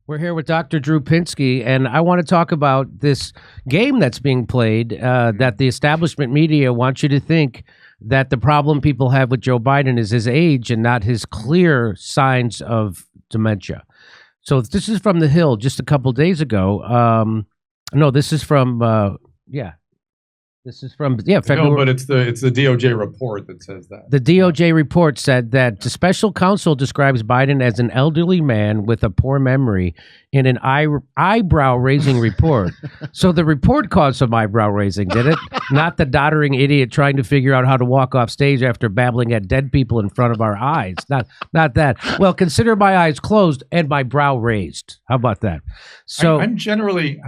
We're here with Dr. Drew Pinsky, and I want to talk about this game that's being played that the establishment media wants you to think that the problem people have with Joe Biden is his age and not his clear signs of dementia. So this is from The Hill just a couple days ago. No, this is from, This is from February. No, but it's the DOJ report that says that. The DOJ report said that the special counsel describes Biden as an elderly man with a poor memory in an eyebrow-raising report. So the report caused some eyebrow-raising, did it? Not the doddering idiot trying to figure out how to walk off stage after babbling at dead people in front of our eyes. Not that. Well, consider my eyes closed and my brow raised. How about that? So I'm generally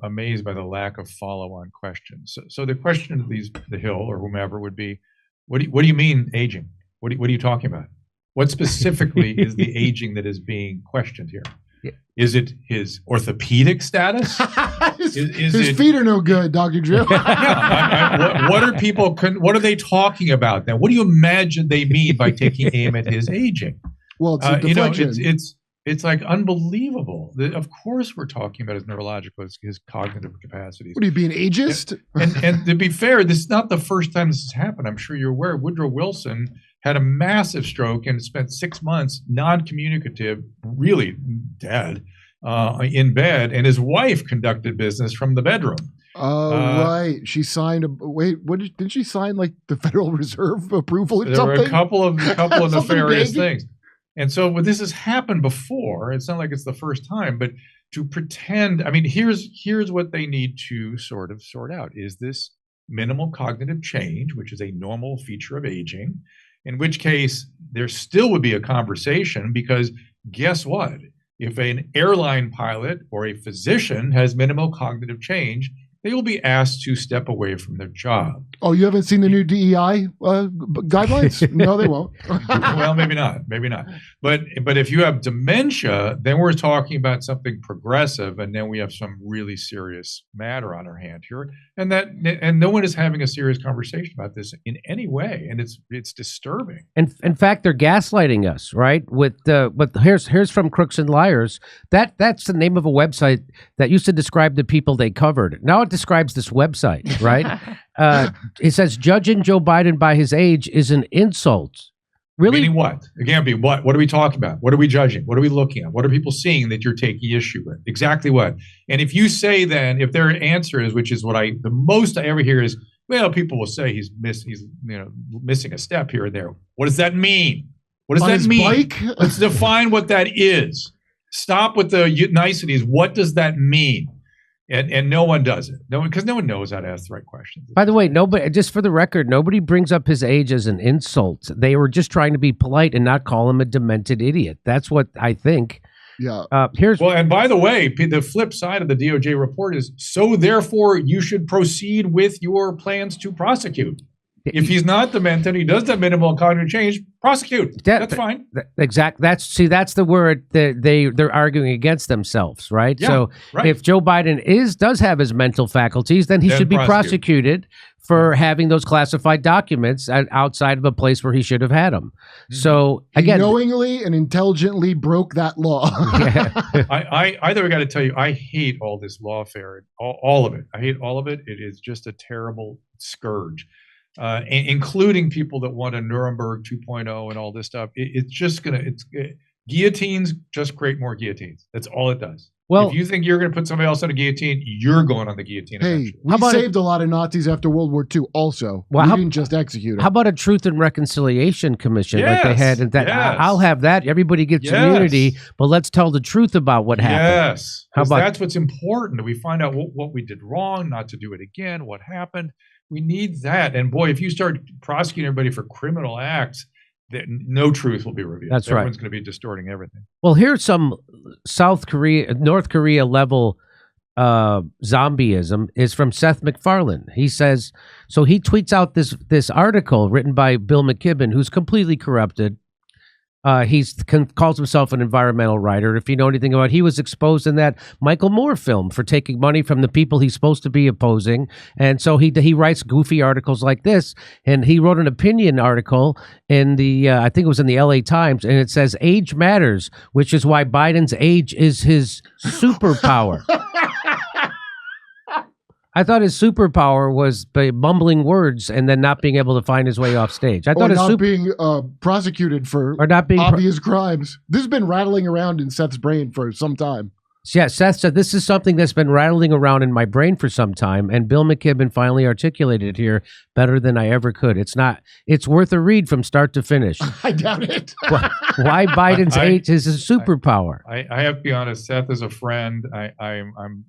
amazed by the lack of follow-on questions. So the question of the Hill or whomever would be, what do you mean aging? What are you talking about? What specifically is the aging that is being questioned here? Is it his orthopedic status? His feet are no good, Dr. Drew. What are they talking about then? What do you imagine they mean by taking aim at his aging? Well, it's a deflection. It's like unbelievable. Of course, we're talking about his neurological, his cognitive capacities. What are you being ageist? And to be fair, this is not the first time this has happened. I'm sure you're aware. Woodrow Wilson had a massive stroke and spent 6 months non-communicative, really dead, in bed, and his wife conducted business from the bedroom. Oh, right. She signed did she sign like the Federal Reserve approval or there something? There were a couple of nefarious things. And so this has happened before. It's not like it's the first time, but to pretend, I mean, here's what they need to sort out. Is this minimal cognitive change, which is a normal feature of aging, in which case there still would be a conversation, because guess what? If an airline pilot or a physician has minimal cognitive change, they will be asked to step away from their job. Oh, you haven't seen the new DEI guidelines? No, they won't. Well, maybe not. But if you have dementia, then we're talking about something progressive, and then we have some really serious matter on our hand here. And no one is having a serious conversation about this in any way, and it's disturbing. And in fact, they're gaslighting us, right? But here's from Crooks and Liars. That's the name of a website that used to describe the people they covered. Now it describes this website, right? It says judging Joe Biden by his age is an insult. Really? Meaning what? Again, what are we talking about? What are we judging? What are we looking at? What are people seeing that you're taking issue with? Exactly what? And if you say then, if their answer is, which is what the most I ever hear is, well, people will say he's missing a step here and there. What does that mean? What does that mean? Bike? Let's define what that is. Stop with the niceties. What does that mean? And no one does it. Because no one knows how to ask the right questions. By the way, just for the record, nobody brings up his age as an insult. They were just trying to be polite and not call him a demented idiot. That's what I think. Yeah. And by the way, the flip side of the DOJ report is, so therefore you should proceed with your plans to prosecute. If he's not demented, he does have minimal cognitive change, prosecute. That's fine. That's the word that they're arguing against themselves, right? Yeah, so right. If Joe Biden does have his mental faculties, then he should be prosecuted for having those classified documents outside of a place where he should have had them. So again, he knowingly and intelligently broke that law. I got to tell you, I hate all this lawfare, all of it. I hate all of it. It is just a terrible scourge. Including people that want a Nuremberg 2.0 and all this stuff. Guillotines just create more guillotines. That's all it does. Well, if you think you're going to put somebody else on a guillotine, you're going on the guillotine. Hey, we saved a lot of Nazis after World War II also. We didn't just execute them. How about a Truth and Reconciliation Commission like they had? I'll have that. Everybody gets immunity, but let's tell the truth about what happened. Yes. That's what's important. We find out what we did wrong, not to do it again, what happened. We need that. And boy, if you start prosecuting everybody for criminal acts, no truth will be revealed. That's right. Everyone's going to be distorting everything. Well, here's some North Korea level zombieism is from Seth MacFarlane. He says, so he tweets out this article written by Bill McKibben, who's completely corrupted. Calls himself an environmental writer. If you know anything about, he was exposed in that Michael Moore film for taking money from the people he's supposed to be opposing, and so he writes goofy articles like this. And he wrote an opinion article in the I think it was in the LA Times, and it says age matters, which is why Biden's age is his superpower. I thought his superpower was by mumbling words and then not being able to find his way off stage. I thought not being prosecuted for or not being obvious crimes. This has been rattling around in Seth's brain for some time. Yeah, Seth said this is something that's been rattling around in my brain for some time, and Bill McKibben finally articulated it here better than I ever could. It's worth a read from start to finish. I doubt it. Why Biden's age is a superpower. I have to be honest. Seth is a friend. I'm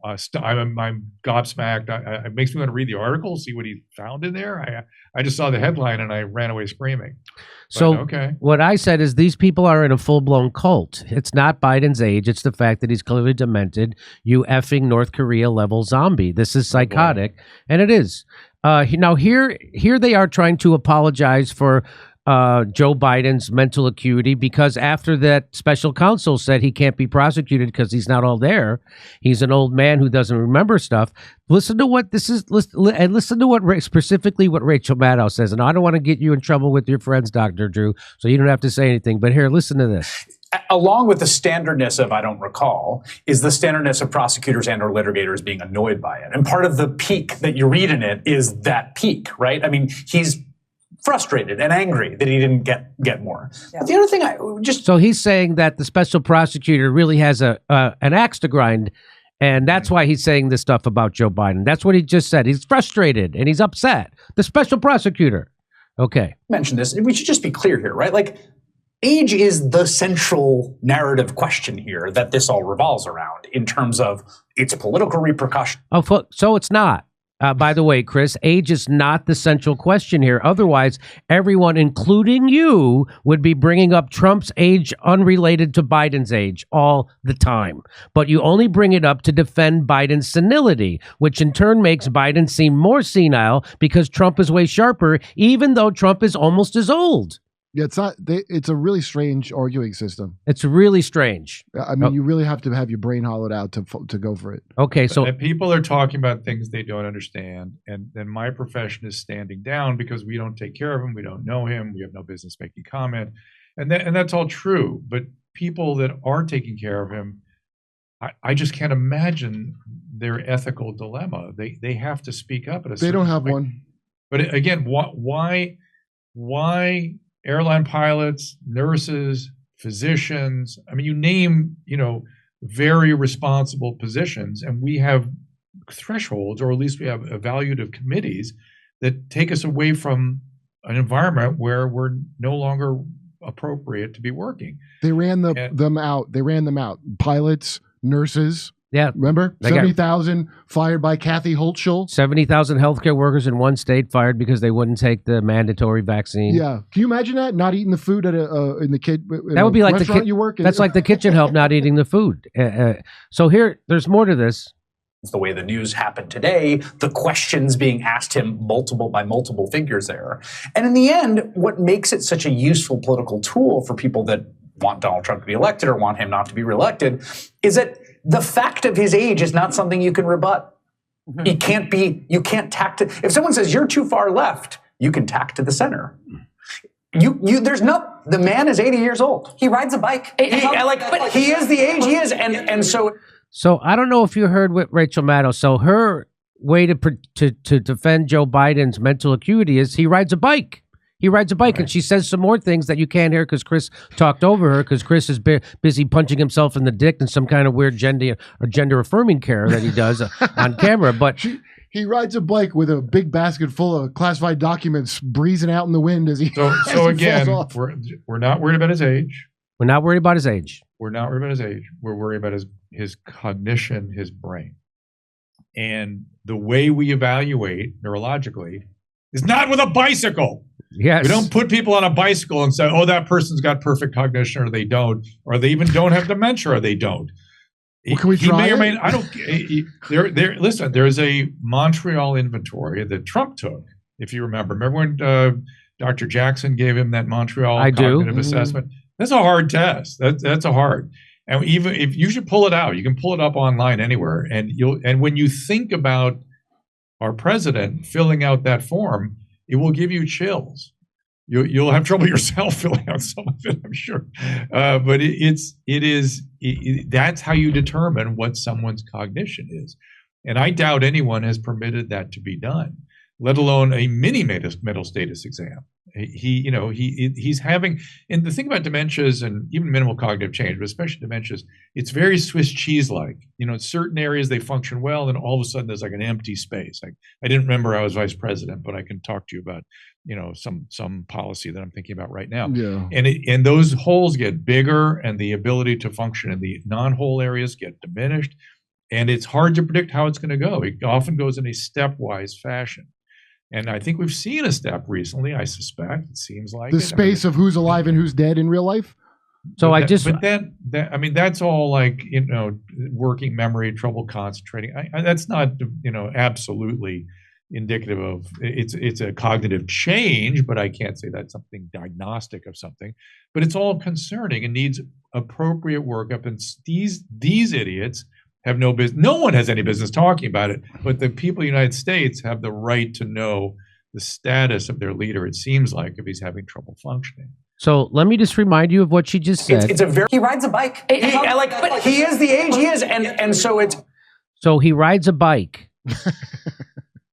gobsmacked. It makes me want to read the article, see what he found in there. I just saw the headline and I ran away screaming. So okay. What I said is these people are in a full-blown cult. It's not Biden's age. It's the fact that he's clearly demented. You effing North Korea level zombie. This is psychotic. And it is. Now here they are trying to apologize for Joe Biden's mental acuity, because after that special counsel said he can't be prosecuted because he's not all there, he's an old man who doesn't remember stuff. Listen to what this is, and listen to what specifically what Rachel Maddow says. And I don't want to get you in trouble with your friends, Dr. Drew, so you don't have to say anything. But here, listen to this. Along with the standardness of I don't recall is the standardness of prosecutors and or litigators being annoyed by it. And part of the peak that you read in it is that peak, right? I mean, he's frustrated and angry that he didn't get more. Yeah. But the other thing so he's saying that the special prosecutor really has an axe to grind, and that's why he's saying this stuff about Joe Biden. That's what he just said. He's frustrated and he's upset. The special prosecutor. Okay. Mention this. We should just be clear here, right? Like, age is the central narrative question here that this all revolves around in terms of its political repercussion. Oh, so it's not. By the way, Chris, age is not the central question here. Otherwise, everyone, including you, would be bringing up Trump's age unrelated to Biden's age all the time. But you only bring it up to defend Biden's senility, which in turn makes Biden seem more senile because Trump is way sharper, even though Trump is almost as old. Yeah, it's not. It's a really strange arguing system. It's really strange. I mean, you really have to have your brain hollowed out to go for it. Okay, so people are talking about things they don't understand, and then my profession is standing down because we don't take care of him, we don't know him, we have no business making comment, and that's all true. But people that are taking care of him, I just can't imagine their ethical dilemma. They have to speak up at a. They don't have point. one. But again, why? Airline pilots, nurses, physicians. I mean, you name, very responsible positions, and we have thresholds, or at least we have evaluative committees that take us away from an environment where we're no longer appropriate to be working. They ran them out. They ran them out. Pilots, nurses. Yeah. Remember? 70,000 fired by Kathy Holtschul. 70,000 healthcare workers in one state fired because they wouldn't take the mandatory vaccine. Yeah. Can you imagine that? Not eating the food at in the that would be like restaurant you work in? That's like the kitchen help not eating the food. So here, there's more to this. The way the news happened today, the questions being asked him by multiple figures there. And in the end, what makes it such a useful political tool for people that want Donald Trump to be elected or want him not to be reelected is that the fact of his age is not something you can rebut. Mm-hmm. You can't tack to, if someone says you're too far left, you can tack to the center. The man is 80 years old. He rides a bike. He is the age he is. And so I don't know if you heard what Rachel Maddow, so her way to defend Joe Biden's mental acuity is he rides a bike. He rides a bike, right. And she says some more things that you can't hear because Chris talked over her because Chris is busy punching himself in the dick in some kind of weird gender affirming care that he does on camera. But he rides a bike with a big basket full of classified documents breezing out in the wind as he. So again, we're not worried about his age. We're not worried about his age. We're not worried about his age. We're worried about his cognition, his brain, and the way we evaluate neurologically is not with a bicycle. Yes. We don't put people on a bicycle and say, oh, that person's got perfect cognition, or they don't, or they even don't have dementia, or they don't. Well, can we try it? I don't. Listen, there's a Montreal inventory that Trump took, if you remember. Remember when Dr. Jackson gave him that Montreal cognitive assessment? That's a hard test. That's a hard. And even if you should pull it out, you can pull it up online anywhere. And when you think about our president filling out that form, it will give you chills. You'll have trouble yourself filling out some of it, I'm sure. But that's how you determine what someone's cognition is. And I doubt anyone has permitted that to be done, let alone a mini mental status exam. He's having, and the thing about dementias and even minimal cognitive change, but especially dementias, it's very Swiss cheese-like. In certain areas they function well, and all of a sudden there's like an empty space. Like, I didn't remember I was vice president, but I can talk to you about some policy that I'm thinking about right now. Yeah. And those holes get bigger, and the ability to function in the non-whole areas get diminished, and it's hard to predict how it's going to go. It often goes in a stepwise fashion. And I think we've seen a step recently, I suspect. It seems like the space of who's alive and who's dead in real life. So that's all like, working memory, trouble concentrating. That's not, absolutely indicative of it's a cognitive change, but I can't say that's something diagnostic of something. But it's all concerning and needs appropriate workup. And these idiots have no business. No one has any business talking about it, but the people of the United States have the right to know the status of their leader, it seems like, if he's having trouble functioning. So let me just remind you of what she just said. He rides a bike. He is the age he is, and so it's. So he rides a bike. So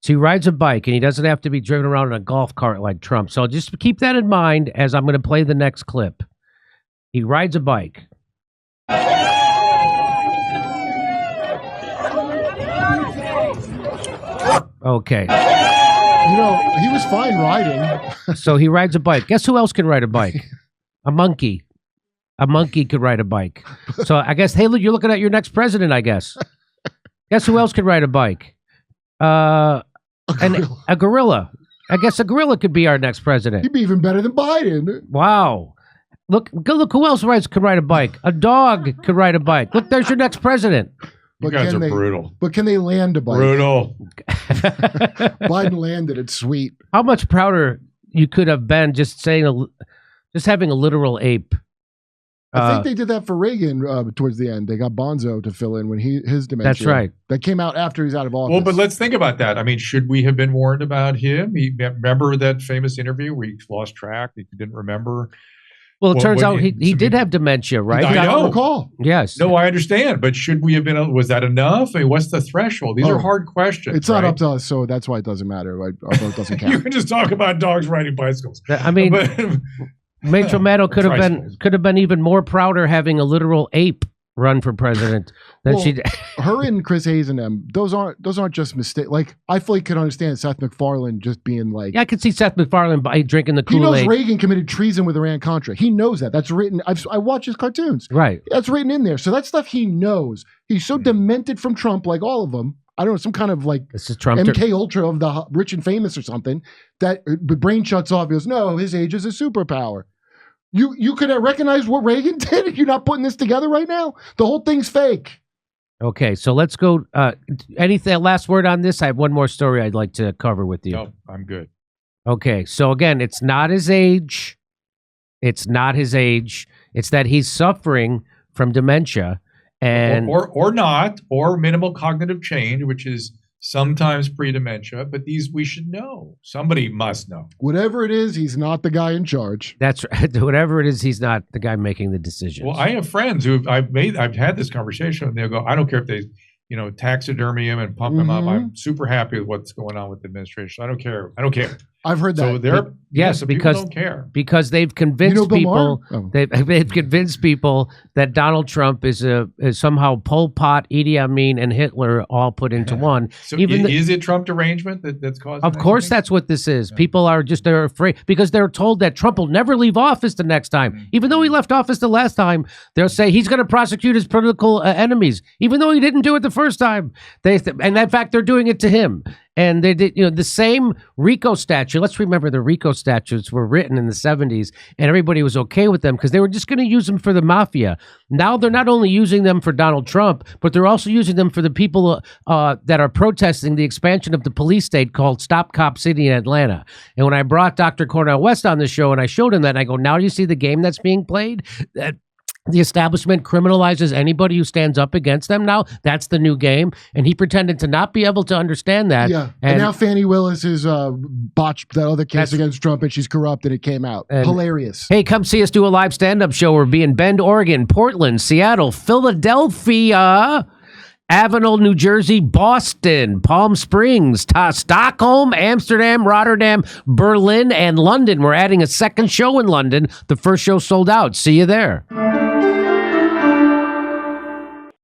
he rides a bike, and he doesn't have to be driven around in a golf cart like Trump. So just keep that in mind as I'm going to play the next clip. He rides a bike. Okay. He was fine riding. So he rides a bike. Guess who else can ride a bike? A monkey. A monkey could ride a bike. So I guess, hey, look, you're looking at your next president, I guess. Guess who else could ride a bike? A gorilla. I guess a gorilla could be our next president. He'd be even better than Biden. Wow. Look who else could ride a bike. A dog could ride a bike. Look, there's your next president. You guys are brutal. But can they land a bike? Brutal. Biden landed it. Sweet. How much prouder you could have been just having a literal ape. I think they did that for Reagan towards the end. They got Bonzo to fill in when his dementia. That's right. That came out after he's out of office. Well, but let's think about that. I mean, should we have been warned about him? Remember that famous interview where he lost track? He didn't remember. Well, it turns out he did have dementia, right? I know. Recall. Yes. No, I understand. But should we have been? Was that enough? I mean, what's the threshold? These are hard questions. It's not up to us, so that's why it doesn't matter. Our vote doesn't count. You can just talk about dogs riding bicycles. I mean, Rachel Maddow could have been even more prouder having a literal ape run for president than she did. Her and Chris Hayes and them, those aren't just mistakes. Like, I fully could understand Seth MacFarlane just being like, yeah, I could see Seth MacFarlane drinking the Kool-Aid. He knows Reagan committed treason with Iran-Contra. He knows that. That's written. I watch his cartoons. Right. That's written in there. So that stuff he knows. He's so demented from Trump, like all of them. I don't know, some kind of like this is Trump MK Ultra of the rich and famous or something. That the brain shuts off. He goes, no, his age is a superpower. You could have recognized what Reagan did. You're not putting this together right now. The whole thing's fake. Okay, so let's go. Anything last word on this? I have one more story I'd like to cover with you. No, I'm good. Okay, so again, it's not his age. It's not his age. It's that he's suffering from dementia, and or not, or minimal cognitive change, which is sometimes pre-dementia, but these we should know. Somebody must know. Whatever it is, he's not the guy in charge. That's right. Whatever it is, he's not the guy making the decisions. Well, I have friends who I've had this conversation and they'll go, I don't care if they, taxidermy him and pump him up. I'm super happy with what's going on with the administration. I don't care. I've heard that. So people don't care because they've convinced people. They've convinced people that Donald Trump is somehow Pol Pot, Idi Amin, and Hitler all put into one. So is it Trump derangement that's causing? Of course, that's what this is. Yeah. People they're afraid because they're told that Trump will never leave office the next time, even though he left office the last time. They'll say he's going to prosecute his political enemies, even though he didn't do it the first time. And in fact, they're doing it to him. And they did, the same RICO statute. Let's remember the RICO statutes were written in the 70s, and everybody was okay with them because they were just going to use them for the mafia. Now they're not only using them for Donald Trump, but they're also using them for the people that are protesting the expansion of the police state called Stop Cop City in Atlanta. And when I brought Dr. Cornel West on the show and I showed him that, and I go, now do you see the game that's being played? The establishment criminalizes anybody who stands up against them now. That's the new game. And he pretended to not be able to understand that. Yeah. And now Fannie Willis has botched that other case against Trump, and she's corrupt, and it came out. Hilarious. Hey, come see us do a live stand-up show. We'll be in Bend, Oregon, Portland, Seattle, Philadelphia, Avenel, New Jersey, Boston, Palm Springs, Stockholm, Amsterdam, Rotterdam, Berlin, and London. We're adding a second show in London. The first show sold out. See you there.